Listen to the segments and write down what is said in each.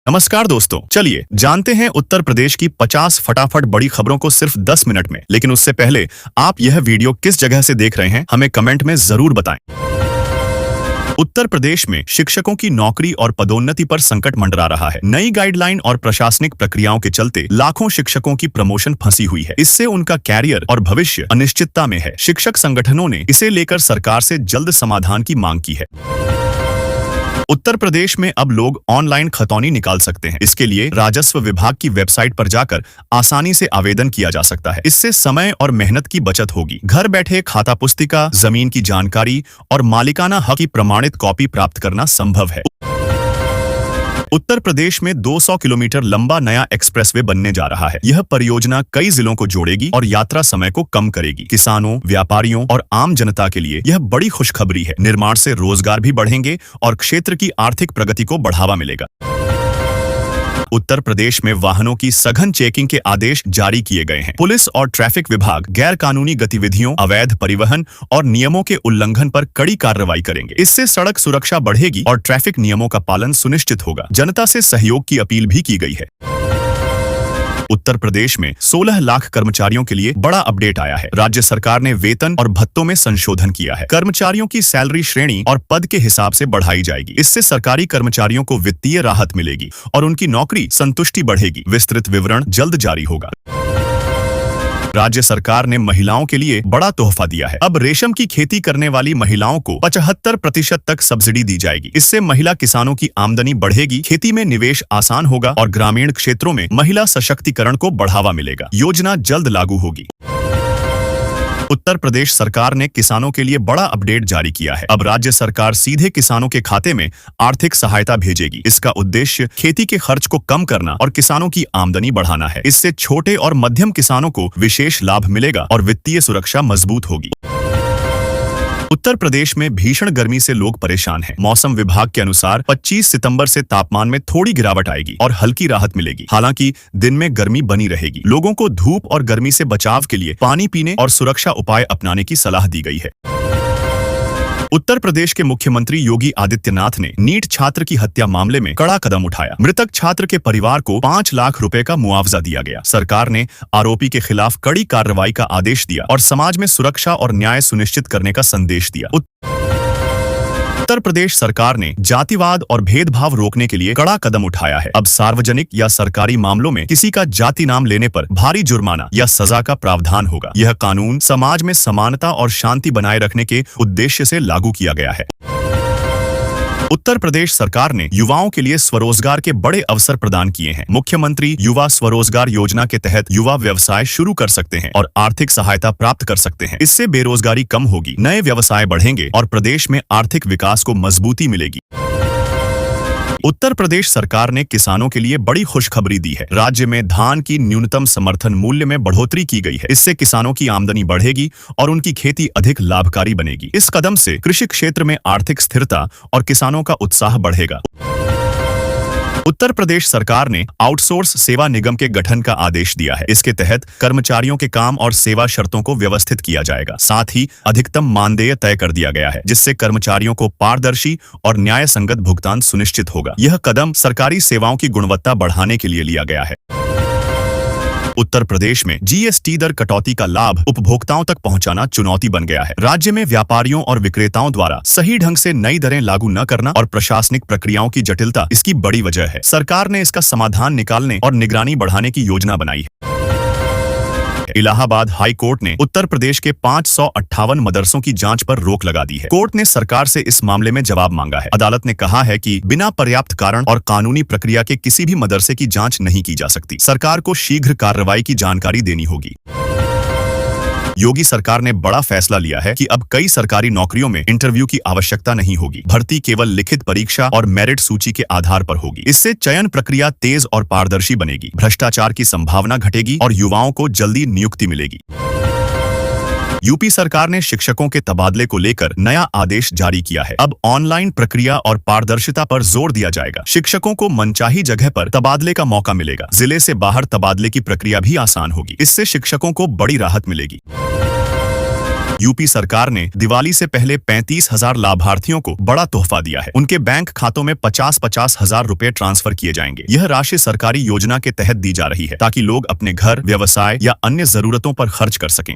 नमस्कार दोस्तों, चलिए जानते हैं उत्तर प्रदेश की 50 फटाफट बड़ी खबरों को सिर्फ 10 मिनट में। लेकिन उससे पहले आप यह वीडियो किस जगह से देख रहे हैं हमें कमेंट में जरूर बताएं। उत्तर प्रदेश में शिक्षकों की नौकरी और पदोन्नति पर संकट मंडरा रहा है। नई गाइडलाइन और प्रशासनिक प्रक्रियाओं के चलते लाखों शिक्षकों की प्रमोशन फंसी हुई है। इससे उनका कैरियर और भविष्य अनिश्चितता में है। शिक्षक संगठनों ने इसे लेकर सरकार से जल्द समाधान की मांग की है। उत्तर प्रदेश में अब लोग ऑनलाइन खतौनी निकाल सकते हैं। इसके लिए राजस्व विभाग की वेबसाइट पर जाकर आसानी से आवेदन किया जा सकता है। इससे समय और मेहनत की बचत होगी। घर बैठे खाता पुस्तिका, जमीन की जानकारी और मालिकाना हक की प्रमाणित कॉपी प्राप्त करना संभव है। उत्तर प्रदेश में 200 किलोमीटर लंबा नया एक्सप्रेसवे बनने जा रहा है। यह परियोजना कई जिलों को जोड़ेगी और यात्रा समय को कम करेगी। किसानों, व्यापारियों और आम जनता के लिए यह बड़ी खुशखबरी है। निर्माण से रोजगार भी बढ़ेंगे और क्षेत्र की आर्थिक प्रगति को बढ़ावा मिलेगा। उत्तर प्रदेश में वाहनों की सघन चेकिंग के आदेश जारी किए गए हैं। पुलिस और ट्रैफिक विभाग गैर कानूनी गतिविधियों, अवैध परिवहन और नियमों के उल्लंघन पर कड़ी कार्रवाई करेंगे। इससे सड़क सुरक्षा बढ़ेगी और ट्रैफिक नियमों का पालन सुनिश्चित होगा। जनता से सहयोग की अपील भी की गई है। उत्तर प्रदेश में 16 लाख कर्मचारियों के लिए बड़ा अपडेट आया है। राज्य सरकार ने वेतन और भत्तों में संशोधन किया है। कर्मचारियों की सैलरी श्रेणी और पद के हिसाब से बढ़ाई जाएगी। इससे सरकारी कर्मचारियों को वित्तीय राहत मिलेगी और उनकी नौकरी संतुष्टि बढ़ेगी। विस्तृत विवरण जल्द जारी होगा। राज्य सरकार ने महिलाओं के लिए बड़ा तोहफा दिया है। अब रेशम की खेती करने वाली महिलाओं को 75% तक सब्सिडी दी जाएगी। इससे महिला किसानों की आमदनी बढ़ेगी, खेती में निवेश आसान होगा और ग्रामीण क्षेत्रों में महिला सशक्तिकरण को बढ़ावा मिलेगा। योजना जल्द लागू होगी। उत्तर प्रदेश सरकार ने किसानों के लिए बड़ा अपडेट जारी किया है। अब राज्य सरकार सीधे किसानों के खाते में आर्थिक सहायता भेजेगी। इसका उद्देश्य खेती के खर्च को कम करना और किसानों की आमदनी बढ़ाना है। इससे छोटे और मध्यम किसानों को विशेष लाभ मिलेगा और वित्तीय सुरक्षा मजबूत होगी। उत्तर प्रदेश में भीषण गर्मी से लोग परेशान हैं। मौसम विभाग के अनुसार 25 सितंबर से तापमान में थोड़ी गिरावट आएगी और हल्की राहत मिलेगी। हालांकि दिन में गर्मी बनी रहेगी। लोगों को धूप और गर्मी से बचाव के लिए पानी पीने और सुरक्षा उपाय अपनाने की सलाह दी गई है। उत्तर प्रदेश के मुख्यमंत्री योगी आदित्यनाथ ने नीट छात्र की हत्या मामले में कड़ा कदम उठाया। मृतक छात्र के परिवार को 5 लाख रुपए का मुआवजा दिया गया। सरकार ने आरोपी के खिलाफ कड़ी कार्रवाई का आदेश दिया और समाज में सुरक्षा और न्याय सुनिश्चित करने का संदेश दिया। उत्तर प्रदेश सरकार ने जातिवाद और भेदभाव रोकने के लिए कड़ा कदम उठाया है। अब सार्वजनिक या सरकारी मामलों में किसी का जाति नाम लेने पर भारी जुर्माना या सजा का प्रावधान होगा। यह कानून समाज में समानता और शांति बनाए रखने के उद्देश्य से लागू किया गया है। उत्तर प्रदेश सरकार ने युवाओं के लिए स्वरोजगार के बड़े अवसर प्रदान किए हैं। मुख्यमंत्री युवा स्वरोजगार योजना के तहत युवा व्यवसाय शुरू कर सकते हैं और आर्थिक सहायता प्राप्त कर सकते हैं। इससे बेरोजगारी कम होगी, नए व्यवसाय बढ़ेंगे और प्रदेश में आर्थिक विकास को मजबूती मिलेगी। उत्तर प्रदेश सरकार ने किसानों के लिए बड़ी खुशखबरी दी है। राज्य में धान की न्यूनतम समर्थन मूल्य में बढ़ोतरी की गई है। इससे किसानों की आमदनी बढ़ेगी और उनकी खेती अधिक लाभकारी बनेगी। इस कदम से कृषि क्षेत्र में आर्थिक स्थिरता और किसानों का उत्साह बढ़ेगा। उत्तर प्रदेश सरकार ने आउटसोर्स सेवा निगम के गठन का आदेश दिया है। इसके तहत कर्मचारियों के काम और सेवा शर्तों को व्यवस्थित किया जाएगा। साथ ही अधिकतम मानदेय तय कर दिया गया है, जिससे कर्मचारियों को पारदर्शी और न्याय संगत भुगतान सुनिश्चित होगा। यह कदम सरकारी सेवाओं की गुणवत्ता बढ़ाने के लिए लिया गया है। उत्तर प्रदेश में जीएसटी दर कटौती का लाभ उपभोक्ताओं तक पहुंचाना चुनौती बन गया है। राज्य में व्यापारियों और विक्रेताओं द्वारा सही ढंग से नई दरें लागू न करना और प्रशासनिक प्रक्रियाओं की जटिलता इसकी बड़ी वजह है। सरकार ने इसका समाधान निकालने और निगरानी बढ़ाने की योजना बनाई है। इलाहाबाद हाई कोर्ट ने उत्तर प्रदेश के 558 मदरसों की जांच पर रोक लगा दी है। कोर्ट ने सरकार से इस मामले में जवाब मांगा है। अदालत ने कहा है कि बिना पर्याप्त कारण और कानूनी प्रक्रिया के किसी भी मदरसे की जांच नहीं की जा सकती। सरकार को शीघ्र कार्रवाई की जानकारी देनी होगी। योगी सरकार ने बड़ा फैसला लिया है कि अब कई सरकारी नौकरियों में इंटरव्यू की आवश्यकता नहीं होगी। भर्ती केवल लिखित परीक्षा और मेरिट सूची के आधार पर होगी। इससे चयन प्रक्रिया तेज और पारदर्शी बनेगी। भ्रष्टाचार की संभावना घटेगी और युवाओं को जल्दी नियुक्ति मिलेगी। यूपी सरकार ने शिक्षकों के तबादले को लेकर नया आदेश जारी किया है। अब ऑनलाइन प्रक्रिया और पारदर्शिता पर जोर दिया जाएगा। शिक्षकों को मनचाही जगह पर तबादले का मौका मिलेगा। जिले से बाहर तबादले की प्रक्रिया भी आसान होगी। इससे शिक्षकों को बड़ी राहत मिलेगी। यूपी सरकार ने दिवाली से पहले 35,000 लाभार्थियों को बड़ा तोहफा दिया है। उनके बैंक खातों में 50-50 हजार रुपए ट्रांसफर किए जाएंगे। यह राशि सरकारी योजना के तहत दी जा रही है ताकि लोग अपने घर, व्यवसाय या अन्य जरूरतों पर खर्च कर सकें।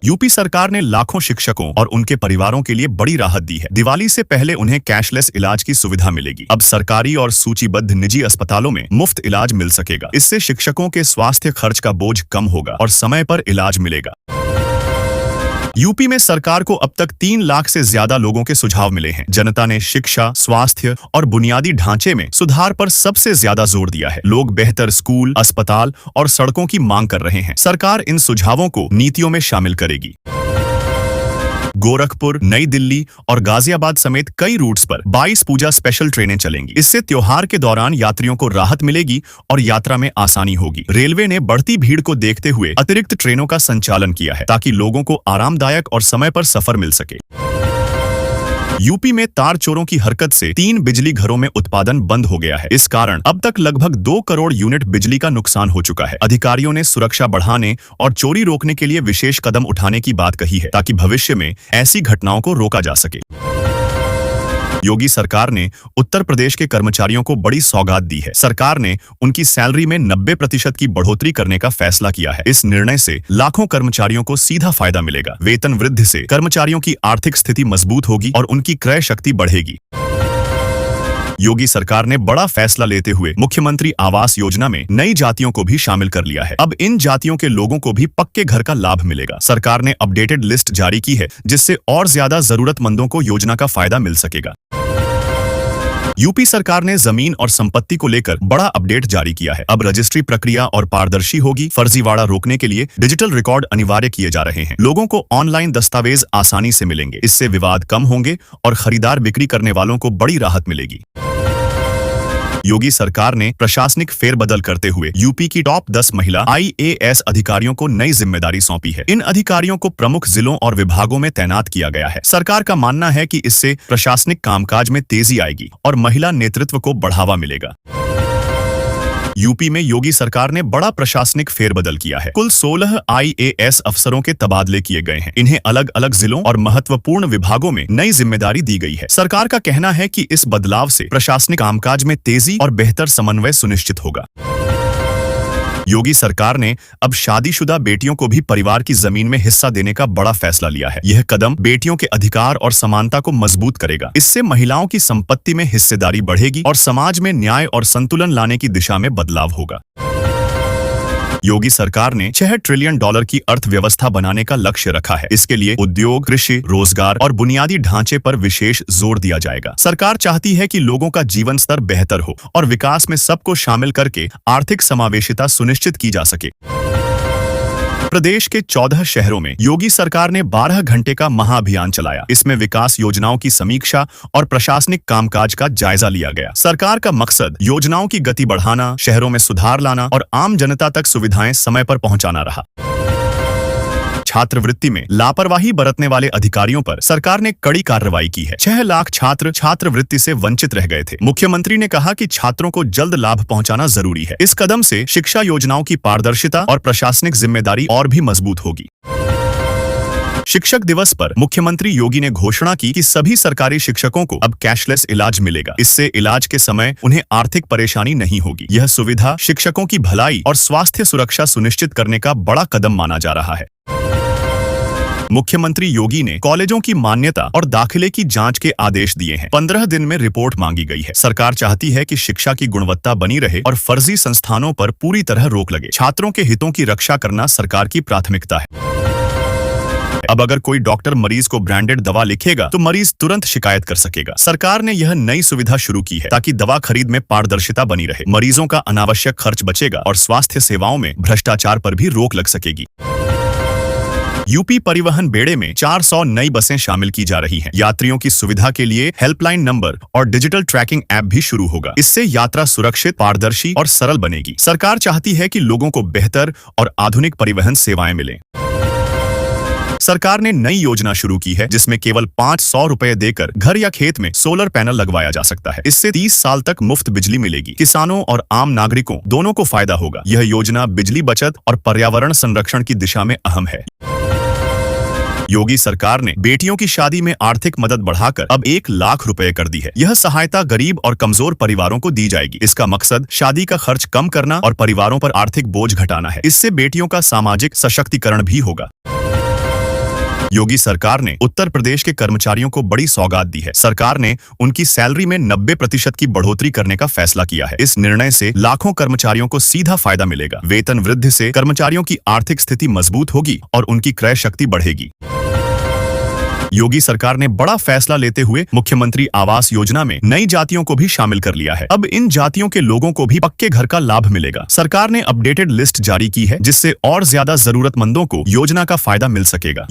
यूपी सरकार ने लाखों शिक्षकों और उनके परिवारों के लिए बड़ी राहत दी है। दिवाली से पहले उन्हें कैशलेस इलाज की सुविधा मिलेगी। अब सरकारी और सूचीबद्ध निजी अस्पतालों में मुफ्त इलाज मिल सकेगा। इससे शिक्षकों के स्वास्थ्य खर्च का बोझ कम होगा और समय पर इलाज मिलेगा। यूपी में सरकार को अब तक 3 लाख से ज्यादा लोगों के सुझाव मिले हैं। जनता ने शिक्षा, स्वास्थ्य और बुनियादी ढांचे में सुधार पर सबसे ज्यादा जोर दिया है। लोग बेहतर स्कूल, अस्पताल और सड़कों की मांग कर रहे हैं। सरकार इन सुझावों को नीतियों में शामिल करेगी। गोरखपुर, नई दिल्ली और गाजियाबाद समेत कई रूट्स पर 22 पूजा स्पेशल ट्रेनें चलेंगी। इससे त्योहार के दौरान यात्रियों को राहत मिलेगी और यात्रा में आसानी होगी। रेलवे ने बढ़ती भीड़ को देखते हुए अतिरिक्त ट्रेनों का संचालन किया है ताकि लोगों को आरामदायक और समय पर सफर मिल सके। यूपी में तार चोरों की हरकत से 3 बिजली घरों में उत्पादन बंद हो गया है। इस कारण अब तक लगभग 2 करोड़ यूनिट बिजली का नुकसान हो चुका है। अधिकारियों ने सुरक्षा बढ़ाने और चोरी रोकने के लिए विशेष कदम उठाने की बात कही है ताकि भविष्य में ऐसी घटनाओं को रोका जा सके। योगी सरकार ने उत्तर प्रदेश के कर्मचारियों को बड़ी सौगात दी है। सरकार ने उनकी सैलरी में 90% की बढ़ोतरी करने का फैसला किया है। इस निर्णय से लाखों कर्मचारियों को सीधा फायदा मिलेगा। वेतन वृद्धि से कर्मचारियों की आर्थिक स्थिति मजबूत होगी और उनकी क्रय शक्ति बढ़ेगी। योगी सरकार ने बड़ा फैसला लेते हुए मुख्यमंत्री आवास योजना में नई जातियों को भी शामिल कर लिया है। अब इन जातियों के लोगों को भी पक्के घर का लाभ मिलेगा। सरकार ने अपडेटेड लिस्ट जारी की है जिससे और ज्यादा जरूरतमंदों को योजना का फायदा मिल सकेगा। यूपी सरकार ने जमीन और संपत्ति को लेकर बड़ा अपडेट जारी किया है। अब रजिस्ट्री प्रक्रिया और पारदर्शी होगी। फर्जीवाड़ा रोकने के लिए डिजिटल रिकॉर्ड अनिवार्य किए जा रहे हैं। लोगों को ऑनलाइन दस्तावेज आसानी से मिलेंगे। इससे विवाद कम होंगे और खरीदार बिक्री करने वालों को बड़ी राहत मिलेगी। योगी सरकार ने प्रशासनिक फेरबदल करते हुए यूपी की टॉप 10 महिला IAS अधिकारियों को नई जिम्मेदारी सौंपी है। इन अधिकारियों को प्रमुख जिलों और विभागों में तैनात किया गया है। सरकार का मानना है कि इससे प्रशासनिक कामकाज में तेजी आएगी और महिला नेतृत्व को बढ़ावा मिलेगा। यूपी में योगी सरकार ने बड़ा प्रशासनिक फेरबदल किया है। कुल 16 IAS अफसरों के तबादले किए गए हैं। इन्हें अलग अलग जिलों और महत्वपूर्ण विभागों में नई जिम्मेदारी दी गई है। सरकार का कहना है कि इस बदलाव से प्रशासनिक कामकाज में तेजी और बेहतर समन्वय सुनिश्चित होगा। योगी सरकार ने अब शादीशुदा बेटियों को भी परिवार की जमीन में हिस्सा देने का बड़ा फैसला लिया है। यह कदम बेटियों के अधिकार और समानता को मजबूत करेगा। इससे महिलाओं की संपत्ति में हिस्सेदारी बढ़ेगी और समाज में न्याय और संतुलन लाने की दिशा में बदलाव होगा। योगी सरकार ने $6 ट्रिलियन की अर्थव्यवस्था बनाने का लक्ष्य रखा है। इसके लिए उद्योग, कृषि, रोजगार और बुनियादी ढांचे पर विशेष जोर दिया जाएगा। सरकार चाहती है कि लोगों का जीवन स्तर बेहतर हो और विकास में सबको शामिल करके आर्थिक समावेशिता सुनिश्चित की जा सके। प्रदेश के 14 शहरों में योगी सरकार ने 12 घंटे का महाअभियान चलाया। इसमें विकास योजनाओं की समीक्षा और प्रशासनिक कामकाज का जायजा लिया गया। सरकार का मकसद योजनाओं की गति बढ़ाना, शहरों में सुधार लाना और आम जनता तक सुविधाएं समय पर पहुंचाना रहा। छात्रवृत्ति में लापरवाही बरतने वाले अधिकारियों पर सरकार ने कड़ी कार्रवाई की है। 6 लाख छात्र छात्रवृत्ति से वंचित रह गए थे। मुख्यमंत्री ने कहा कि छात्रों को जल्द लाभ पहुंचाना जरूरी है। इस कदम से शिक्षा योजनाओं की पारदर्शिता और प्रशासनिक जिम्मेदारी और भी मजबूत होगी। शिक्षक दिवस पर मुख्यमंत्री योगी ने घोषणा की कि सभी सरकारी शिक्षकों को अब कैशलेस इलाज मिलेगा। इससे इलाज के समय उन्हें आर्थिक परेशानी नहीं होगी। यह सुविधा शिक्षकों की भलाई और स्वास्थ्य सुरक्षा सुनिश्चित करने का बड़ा कदम माना जा रहा है। मुख्यमंत्री योगी ने कॉलेजों की मान्यता और दाखिले की जांच के आदेश दिए हैं। 15 दिन में रिपोर्ट मांगी गई है। सरकार चाहती है कि शिक्षा की गुणवत्ता बनी रहे और फर्जी संस्थानों पर पूरी तरह रोक लगे। छात्रों के हितों की रक्षा करना सरकार की प्राथमिकता है। अब अगर कोई डॉक्टर मरीज को ब्रांडेड दवा लिखेगा तो मरीज तुरंत शिकायत कर सकेगा। सरकार ने यह नई सुविधा शुरू की है ताकि दवा खरीद में पारदर्शिता बनी रहे। मरीजों का अनावश्यक खर्च बचेगा और स्वास्थ्य सेवाओं में भ्रष्टाचार पर भी रोक लग सकेगी। यूपी परिवहन बेड़े में 400 नई बसें शामिल की जा रही हैं। यात्रियों की सुविधा के लिए हेल्पलाइन नंबर और डिजिटल ट्रैकिंग ऐप भी शुरू होगा। इससे यात्रा सुरक्षित, पारदर्शी और सरल बनेगी। सरकार चाहती है कि लोगों को बेहतर और आधुनिक परिवहन सेवाएं मिलें। सरकार ने नई योजना शुरू की है जिसमें केवल 500 रुपए देकर घर या खेत में सोलर पैनल लगवाया जा सकता है। इससे 30 साल तक मुफ्त बिजली मिलेगी। किसानों और आम नागरिकों दोनों को फायदा होगा। यह योजना बिजली बचत और पर्यावरण संरक्षण की दिशा में अहम है। योगी सरकार ने बेटियों की शादी में आर्थिक मदद बढ़ाकर अब 1 लाख रुपए कर दी है। यह सहायता गरीब और कमजोर परिवारों को दी जाएगी। इसका मकसद शादी का खर्च कम करना और परिवारों पर आर्थिक बोझ घटाना है। इससे बेटियों का सामाजिक सशक्तिकरण भी होगा। योगी सरकार ने उत्तर प्रदेश के कर्मचारियों को बड़ी सौगात दी है। सरकार ने उनकी सैलरी में 90% की बढ़ोतरी करने का फैसला किया है। इस निर्णय से लाखों कर्मचारियों को सीधा फायदा मिलेगा। वेतन वृद्धि से कर्मचारियों की आर्थिक स्थिति मजबूत होगी और उनकी क्रय शक्ति बढ़ेगी। योगी सरकार ने बड़ा फैसला लेते हुए मुख्यमंत्री आवास योजना में नई जातियों को भी शामिल कर लिया है। अब इन जातियों के लोगों को भी पक्के घर का लाभ मिलेगा। सरकार ने अपडेटेड लिस्ट जारी की है, जिससे और ज्यादा जरूरतमंदों को योजना का फायदा मिल सकेगा।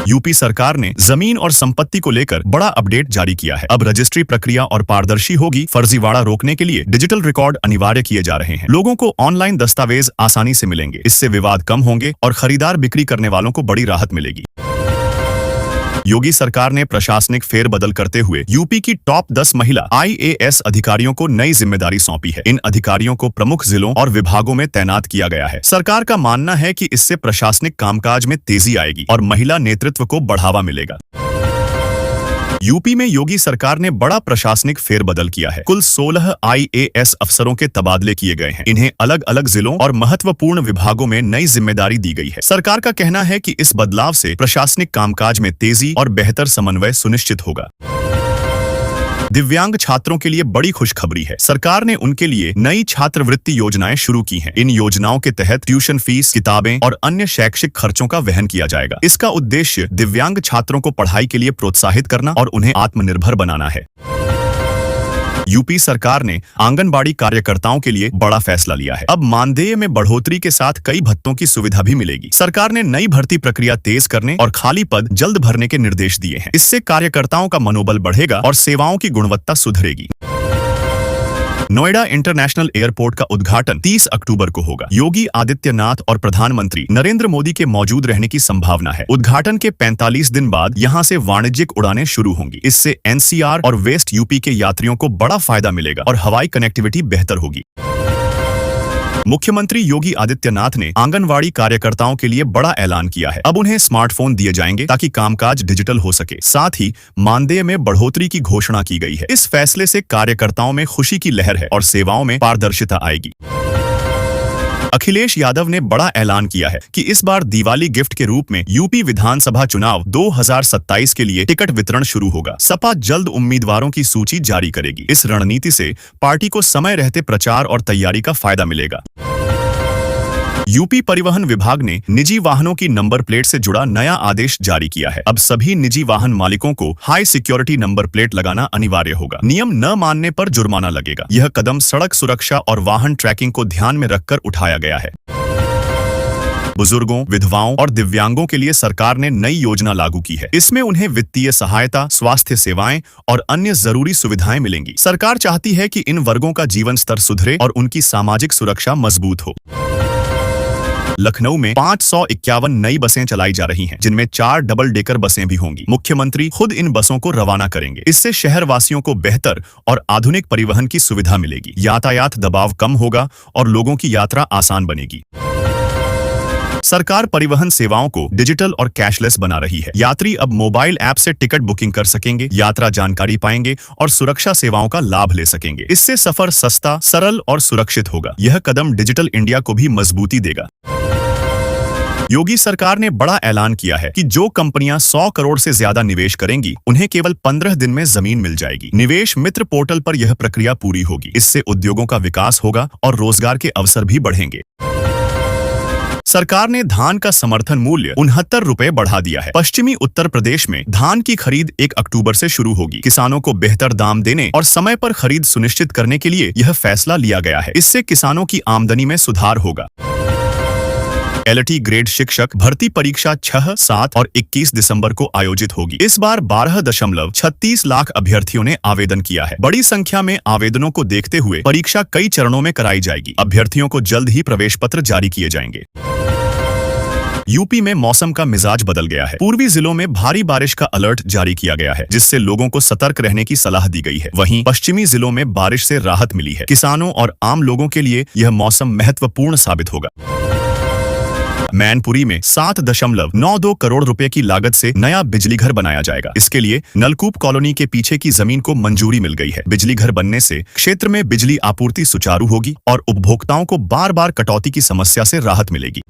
यूपी सरकार ने जमीन और संपत्ति को लेकर बड़ा अपडेट जारी किया है। अब रजिस्ट्री प्रक्रिया और पारदर्शी होगी। फर्जीवाड़ा रोकने के लिए डिजिटल रिकॉर्ड अनिवार्य किए जा रहे हैं। लोगों को ऑनलाइन दस्तावेज आसानी से मिलेंगे। इससे विवाद कम होंगे और खरीदार बिक्री करने वालों को बड़ी राहत मिलेगी। योगी सरकार ने प्रशासनिक फेरबदल करते हुए यूपी की टॉप 10 महिला IAS अधिकारियों को नई जिम्मेदारी सौंपी है। इन अधिकारियों को प्रमुख जिलों और विभागों में तैनात किया गया है। सरकार का मानना है कि इससे प्रशासनिक कामकाज में तेजी आएगी और महिला नेतृत्व को बढ़ावा मिलेगा। यूपी में योगी सरकार ने बड़ा प्रशासनिक फेरबदल किया है। कुल 16 IAS अफसरों के तबादले किए गए हैं। इन्हें अलग अलग जिलों और महत्वपूर्ण विभागों में नई जिम्मेदारी दी गई है। सरकार का कहना है कि इस बदलाव से प्रशासनिक कामकाज में तेजी और बेहतर समन्वय सुनिश्चित होगा। दिव्यांग छात्रों के लिए बड़ी खुशखबरी है। सरकार ने उनके लिए नई छात्रवृत्ति योजनाएं शुरू की हैं। इन योजनाओं के तहत ट्यूशन फीस, किताबें और अन्य शैक्षिक खर्चों का वहन किया जाएगा। इसका उद्देश्य दिव्यांग छात्रों को पढ़ाई के लिए प्रोत्साहित करना और उन्हें आत्मनिर्भर बनाना है। यूपी सरकार ने आंगनबाड़ी कार्यकर्ताओं के लिए बड़ा फैसला लिया है। अब मानदेय में बढ़ोतरी के साथ कई भत्तों की सुविधा भी मिलेगी। सरकार ने नई भर्ती प्रक्रिया तेज करने और खाली पद जल्द भरने के निर्देश दिए हैं। इससे कार्यकर्ताओं का मनोबल बढ़ेगा और सेवाओं की गुणवत्ता सुधरेगी। नोएडा इंटरनेशनल एयरपोर्ट का उद्घाटन 30 अक्टूबर को होगा। योगी आदित्यनाथ और प्रधानमंत्री नरेंद्र मोदी के मौजूद रहने की संभावना है। उद्घाटन के 45 दिन बाद यहां से वाणिज्यिक उड़ानें शुरू होंगी। इससे NCR और वेस्ट यूपी के यात्रियों को बड़ा फायदा मिलेगा और हवाई कनेक्टिविटी बेहतर होगी। मुख्यमंत्री योगी आदित्यनाथ ने आंगनवाड़ी कार्यकर्ताओं के लिए बड़ा ऐलान किया है। अब उन्हें स्मार्टफोन दिए जाएंगे ताकि कामकाज डिजिटल हो सके। साथ ही मानदेय में बढ़ोतरी की घोषणा की गई है। इस फैसले से कार्यकर्ताओं में खुशी की लहर है और सेवाओं में पारदर्शिता आएगी। अखिलेश यादव ने बड़ा ऐलान किया है कि इस बार दिवाली गिफ्ट के रूप में यूपी विधानसभा चुनाव 2027 के लिए टिकट वितरण शुरू होगा। सपा जल्द उम्मीदवारों की सूची जारी करेगी। इस रणनीति से पार्टी को समय रहते प्रचार और तैयारी का फायदा मिलेगा। यूपी परिवहन विभाग ने निजी वाहनों की नंबर प्लेट से जुड़ा नया आदेश जारी किया है। अब सभी निजी वाहन मालिकों को हाई सिक्योरिटी नंबर प्लेट लगाना अनिवार्य होगा। नियम न मानने पर जुर्माना लगेगा। यह कदम सड़क सुरक्षा और वाहन ट्रैकिंग को ध्यान में रखकर उठाया गया है। बुजुर्गों, विधवाओं और दिव्यांगों के लिए सरकार ने नई योजना लागू की है। इसमें उन्हें वित्तीय सहायता, स्वास्थ्य सेवाएं और अन्य जरूरी सुविधाएं मिलेंगी। सरकार चाहती है कि इन वर्गों का जीवन स्तर सुधरे और उनकी सामाजिक सुरक्षा मजबूत हो। लखनऊ में 551 नई बसें चलाई जा रही हैं, जिनमें 4 डबल डेकर बसें भी होंगी। मुख्यमंत्री खुद इन बसों को रवाना करेंगे। इससे शहर वासियों को बेहतर और आधुनिक परिवहन की सुविधा मिलेगी। यातायात दबाव कम होगा और लोगों की यात्रा आसान बनेगी। सरकार परिवहन सेवाओं को डिजिटल और कैशलेस बना रही है। यात्री अब मोबाइल ऐप से टिकट बुकिंग कर सकेंगे, यात्रा जानकारी पाएंगे और सुरक्षा सेवाओं का लाभ ले सकेंगे। इससे सफर सस्ता, सरल और सुरक्षित होगा। यह कदम डिजिटल इंडिया को भी मजबूती देगा। योगी सरकार ने बड़ा ऐलान किया है कि जो कंपनियां 100 करोड़ से ज्यादा निवेश करेंगी, उन्हें केवल 15 दिन में जमीन मिल जाएगी। निवेश मित्र पोर्टल पर यह प्रक्रिया पूरी होगी। इससे उद्योगों का विकास होगा और रोजगार के अवसर भी बढ़ेंगे। सरकार ने धान का समर्थन मूल्य 69 रुपए बढ़ा दिया है। पश्चिमी उत्तर प्रदेश में धान की खरीद 1 अक्टूबर से शुरू होगी। किसानों को बेहतर दाम देने और समय पर खरीद सुनिश्चित करने के लिए यह फैसला लिया गया है। इससे किसानों की आमदनी में सुधार होगा। LT ग्रेड शिक्षक भर्ती परीक्षा 6, 7 और 21 दिसंबर को आयोजित होगी। इस बार 12.36 लाख अभ्यर्थियों ने आवेदन किया है। बड़ी संख्या में आवेदनों को देखते हुए परीक्षा कई चरणों में कराई जाएगी। अभ्यर्थियों को जल्द ही प्रवेश पत्र जारी किए जाएंगे। यूपी में मौसम का मिजाज बदल गया है। पूर्वी जिलों में भारी बारिश का अलर्ट जारी किया गया है, जिससे लोगों को सतर्क रहने की सलाह दी गई है। वहीं पश्चिमी जिलों में बारिश से राहत मिली है। किसानों और आम लोगों के लिए यह मौसम महत्वपूर्ण साबित होगा। मैनपुरी में 7.92 करोड़ रुपए की लागत से नया बिजली घर बनाया जाएगा। इसके लिए नलकूप कॉलोनी के पीछे की जमीन को मंजूरी मिल गई है। बिजली घर बनने से क्षेत्र में बिजली आपूर्ति सुचारू होगी और उपभोक्ताओं को बार बार कटौती की समस्या से राहत मिलेगी।